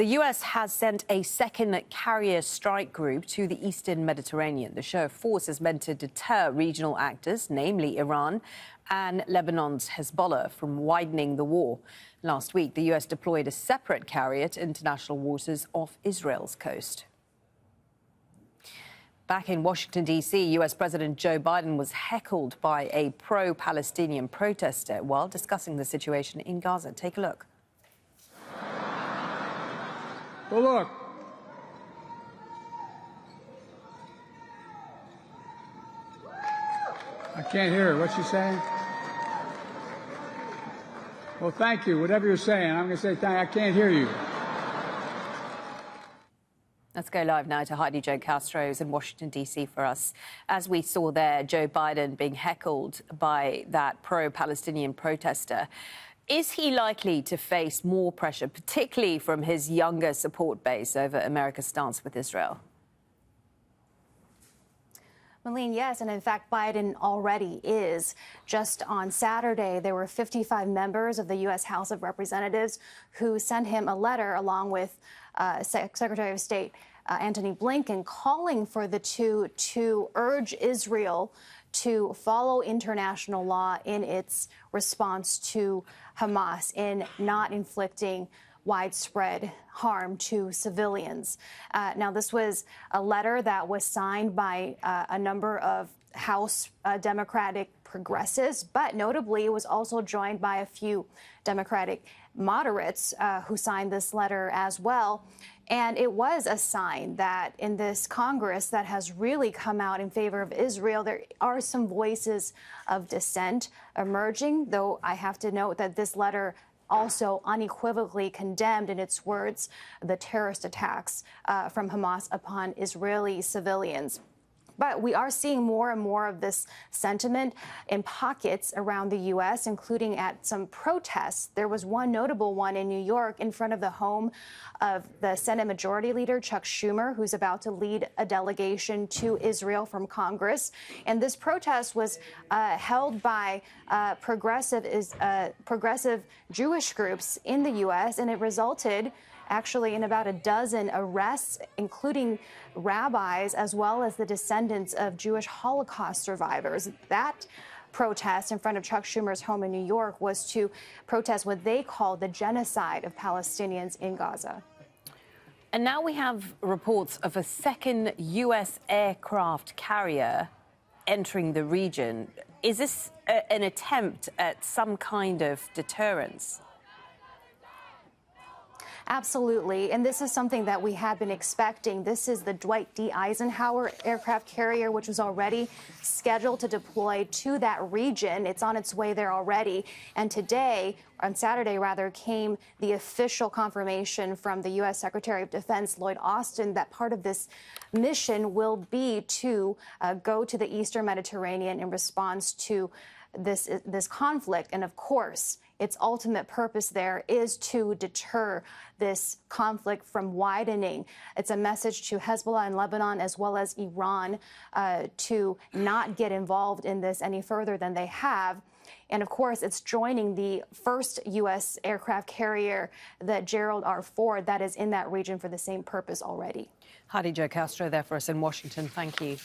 The U.S. has sent a second carrier strike group to the eastern Mediterranean. The show of force is meant to deter regional actors, namely Iran and Lebanon's Hezbollah, from widening the war. Last week, the U.S. deployed a separate carrier to international waters off Israel's coast. Back in Washington, D.C., U.S. President Joe Biden was heckled by a pro-Palestinian protester while discussing the situation in Gaza. Take a look. Well, look. I can't hear her. What's she saying? Well, thank you. Whatever you're saying, I'm going to say thank you. I can't hear you. Let's go live now to Heidi Zhou-Castro, who's in Washington, D.C. for us. As we saw there, Joe Biden being heckled by that pro-Palestinian protester. Is he likely to face more pressure, particularly from his younger support base, over America's stance with Israel? Malene, yes, and in fact, Biden already is. Just on Saturday, there were 55 members of the U.S. House of Representatives who sent him a letter along with Secretary of State Antony Blinken calling for the two to urge Israel to follow international law in its response to Hamas in not inflicting widespread harm to civilians. Now, this was a letter that was signed by a number of House Democratic progressives, but notably it was also joined by a few Democratic moderates who signed this letter as well. And it was a sign that in this Congress that has really come out in favor of Israel, there are some voices of dissent emerging, though I have to note that this letter also unequivocally condemned, in its words, the terrorist attacks from Hamas upon Israeli civilians. But we are seeing more and more of this sentiment in pockets around the U.S., including at some protests. There was one notable one in New York in front of the home of the Senate Majority Leader, Chuck Schumer, who's about to lead a delegation to Israel from Congress. And this protest was held by progressive Jewish groups in the U.S., and it resulted actually in about a dozen arrests, including rabbis as well as the descendants of Jewish Holocaust survivors. That protest in front of Chuck Schumer's home in New York was to protest what they called the genocide of Palestinians in Gaza. And now we have reports of a second U.S. aircraft carrier entering the region. Is this an attempt at some kind of deterrence? Absolutely. And this is something that we have been expecting. This is the Dwight D. Eisenhower aircraft carrier, which was already scheduled to deploy to that region. It's on its way there already. And today, on Saturday rather, came the official confirmation from the U.S. Secretary of Defense, Lloyd Austin, that part of this mission will be to go to the eastern Mediterranean in response to this conflict. And of course, its ultimate purpose there is to deter this conflict from widening. It's a message to Hezbollah in Lebanon as well as Iran to not get involved in this any further than they have. And of course, it's joining the first U.S. aircraft carrier, the Gerald R Ford, that is in that region for the same purpose already. Heidi Zhou-Castro there for us in Washington. Thank you.